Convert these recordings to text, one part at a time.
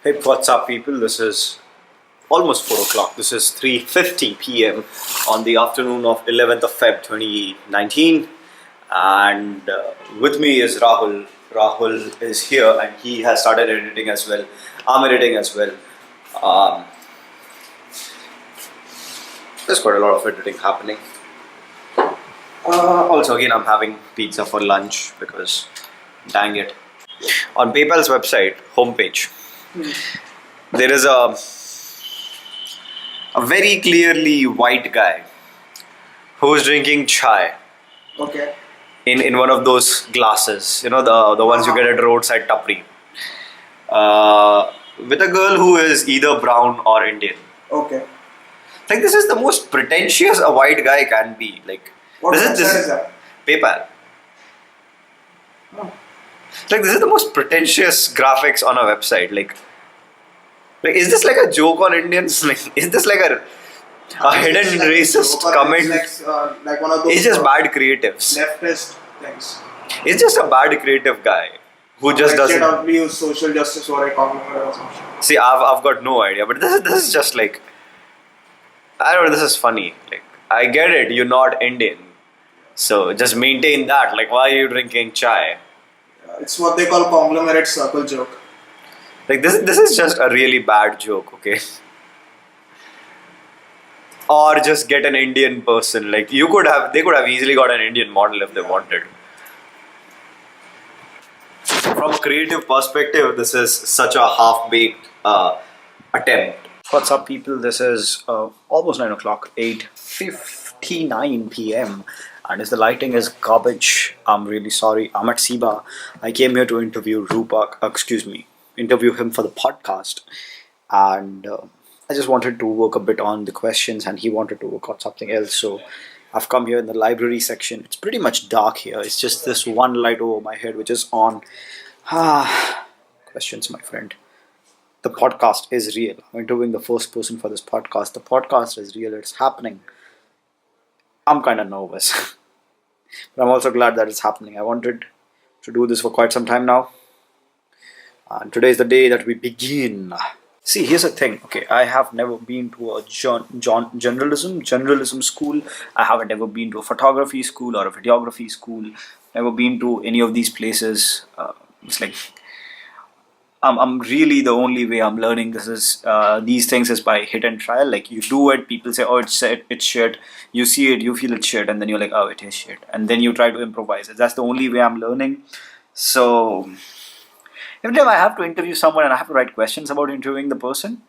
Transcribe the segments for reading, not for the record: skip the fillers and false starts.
Hey, what's up, people? This is almost 4 o'clock. This is 3:50 p.m. on the afternoon of 11th of Feb 2019. And with me is Rahul. Rahul is here and he has started editing as well. I'm editing as well. Um, there's quite a lot of editing happening. Also, again, I'm having pizza for lunch because, dang it. On PayPal's website, homepage, there is a very clearly white guy who's drinking chai Okay. in one of those glasses, the ones you get at roadside tapri, with a girl who is either brown or Indian. Okay. Like, this is the most pretentious a white guy can be. Like, What this website is is that? PayPal. Oh. Like, this is the most pretentious graphics on a website. Like, is this like a joke on Indians? Like, is this like a hidden It's like racist Joker, comment? It's like one of those It's just bad creatives. leftist things. It's just a bad creative guy who just Like, doesn't. use social justice or a conglomerate or something. See, I've got no idea, but this is just like, I don't know. This is funny. Like, I get it. You're not Indian, so just maintain that. Like, why are you drinking chai? It's what they call conglomerate circle joke. Like, this is just a really bad joke. Okay. Or just get an Indian person. Like, they could have easily got an Indian model if they wanted. From a creative perspective, this is such a half-baked attempt. What's up, people? This is almost 9 o'clock, 8:59 p.m. And as the lighting is garbage, I'm really sorry. I'm at Siba. I came here to interview interview him for the podcast. And I just wanted to work a bit on the questions, and he wanted to work on something else. So I've come here in the library section. It's pretty much dark here. It's just this one light over my head which is on. Questions, my friend. The podcast is real. I'm interviewing the first person for this podcast. The podcast is real. It's happening. I'm kind of nervous. But I'm also glad that it's happening. I wanted to do this for quite some time now. And today is the day that we begin. See, here's the thing. Okay, I have never been to a journalism school. I haven't ever been to a photography school or a videography school. Never been to any of these places. It's like I'm really, the only way I'm learning these things is by hit and trial. Like, you do it, people say, oh, it's shit. You see it, you feel it's shit, and then you're like, oh, it is shit, and then you try to improvise it. That's the only way I'm learning. So every time I have to interview someone and I have to write questions about interviewing the person,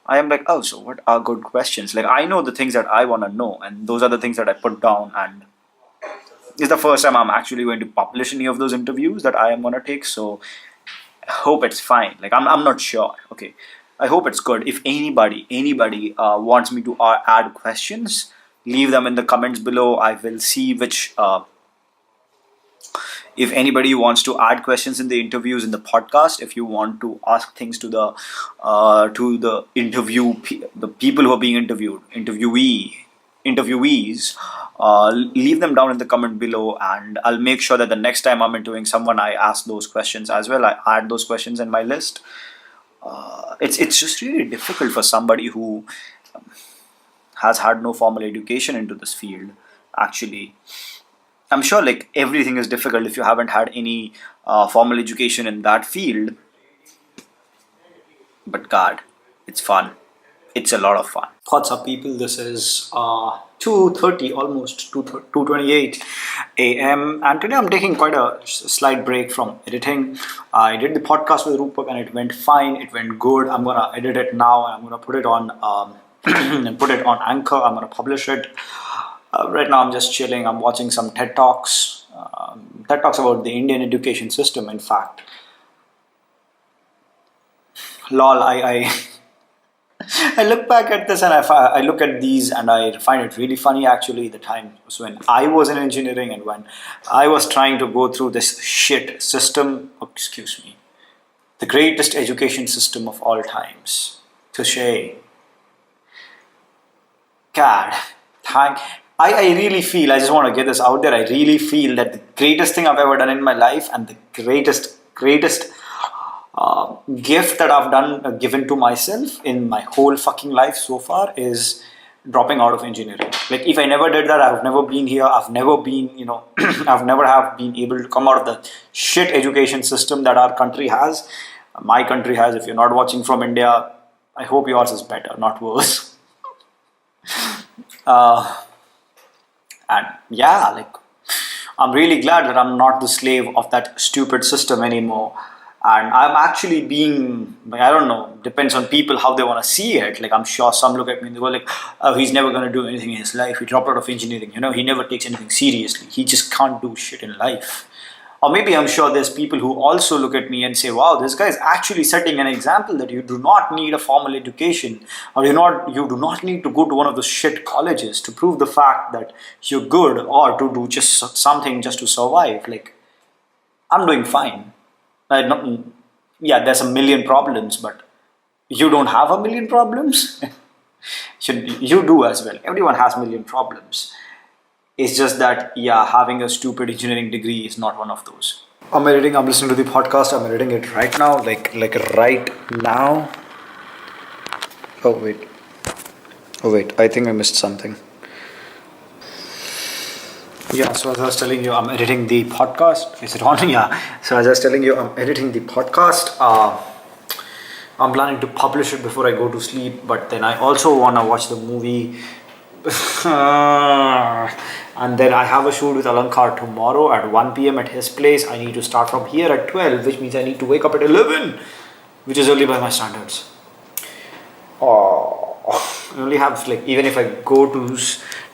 I am like, oh, so what are good questions? Like, I know the things that I want to know, and those are the things that I put down. And it's the first time I'm actually going to publish any of those interviews that I am going to take. So I hope it's fine. Like, I'm not sure. Okay, I hope it's good. If anybody wants me to add questions, leave them in the comments below. I will see which. If anybody wants to add questions in the interviews in the podcast, if you want to ask things to the the people who are being interviewees, leave them down in the comment below, and I'll make sure that the next time I'm interviewing someone, I ask those questions as well. I add those questions in my list. It's just really difficult for somebody who has had no formal education into this field. Actually, I'm sure, like, everything is difficult if you haven't had any formal education in that field. But God, it's fun. It's a lot of fun. What's up, people? This is 2:30, almost 2:28 a.m. And today I'm taking quite a slight break from editing. I did the podcast with Rupak and it went fine. It went good. I'm gonna edit it now and I'm gonna put it on and put it on Anchor. I'm gonna publish it. Right now I'm just chilling. I'm watching some TED Talks. TED Talks about the Indian education system, in fact. Lol, I look back at this and I look at these and I find it really funny, actually. The times when I was in engineering and when I was trying to go through this shit system. Excuse me. The greatest education system of all times. Touché. God. I really feel, I just want to get this out there, I really feel that the greatest thing I've ever done in my life and the greatest gift that I've given to myself in my whole fucking life so far is dropping out of engineering. Like if I never did that, I've never been here. I've never been, I've never have been able to come out of the shit education system that our country has. My country has. If you're not watching from India, I hope yours is better, not worse. And yeah, like I'm really glad that I'm not the slave of that stupid system anymore. And I'm actually being, like, I don't know, depends on people how they want to see it. Like, I'm sure some look at me and they go like, oh, he's never going to do anything in his life. He dropped out of engineering. He never takes anything seriously. He just can't do shit in life. Or maybe I'm sure there's people who also look at me and say, wow, this guy is actually setting an example that you do not need a formal education, or you do not need to go to one of those shit colleges to prove the fact that you're good, or to do just something just to survive. Like, I'm doing fine. Yeah, there's a million problems, but you don't have a million problems. You do as well. Everyone has a million problems. It's just that, yeah, having a stupid engineering degree is not one of those. I'm listening to the podcast. I'm editing it right now, like right now. Oh wait, I think I missed something. Yeah, so as I was telling you, I'm editing the podcast. Is it on? Yeah. So as I was telling you, I'm editing the podcast. I'm planning to publish it before I go to sleep, but then I also want to watch the movie. And then I have a shoot with Alankar tomorrow at 1 p.m. at his place. I need to start from here at 12, which means I need to wake up at 11, which is early by my standards. Oh, I only have, like, even if I go to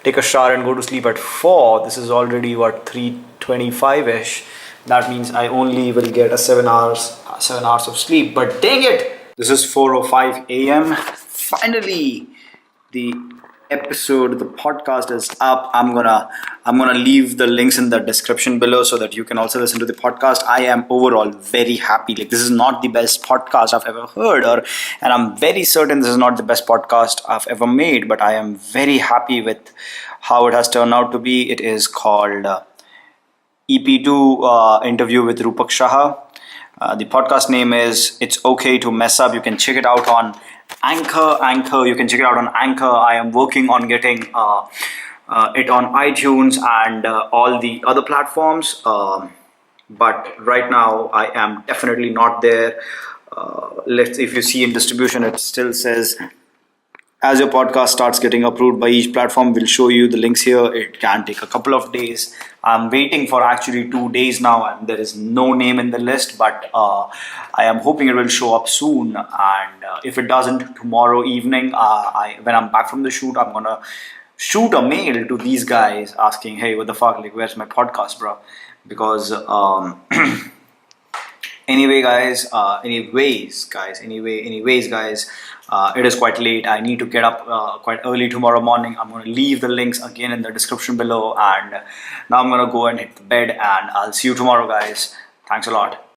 take a shower and go to sleep at 4, this is already what, 3:25ish. That means I only will get a 7 hours of sleep. But dang it, this is 4:05 a.m. Finally, the podcast is up. I'm gonna leave the links in the description below so that you can also listen to the podcast. I am overall very happy. Like, this is not the best podcast I've ever heard, and I'm very certain this is not the best podcast I've ever made, but I am very happy with how it has turned out to be. It is called EP2 interview with Rupak Shah. The podcast name is It's Okay to Mess Up. You can check it out on Anchor. You can check it out on Anchor. I am working on getting it on iTunes and all the other platforms. But right now, I am definitely not there. If you see in distribution, it still says, as your podcast starts getting approved by each platform, we'll show you the links here. It can take a couple of days. I'm waiting for actually 2 days now, and there is no name in the list, but I am hoping it will show up soon. And if it doesn't, tomorrow evening, when I'm back from the shoot, I'm gonna shoot a mail to these guys asking, hey, what the fuck, like, where's my podcast, bro? Because anyways, guys, it is quite late. I need to get up quite early tomorrow morning. I'm going to leave the links again in the description below, and now I'm going to go and hit the bed, and I'll see you tomorrow, guys. Thanks a lot.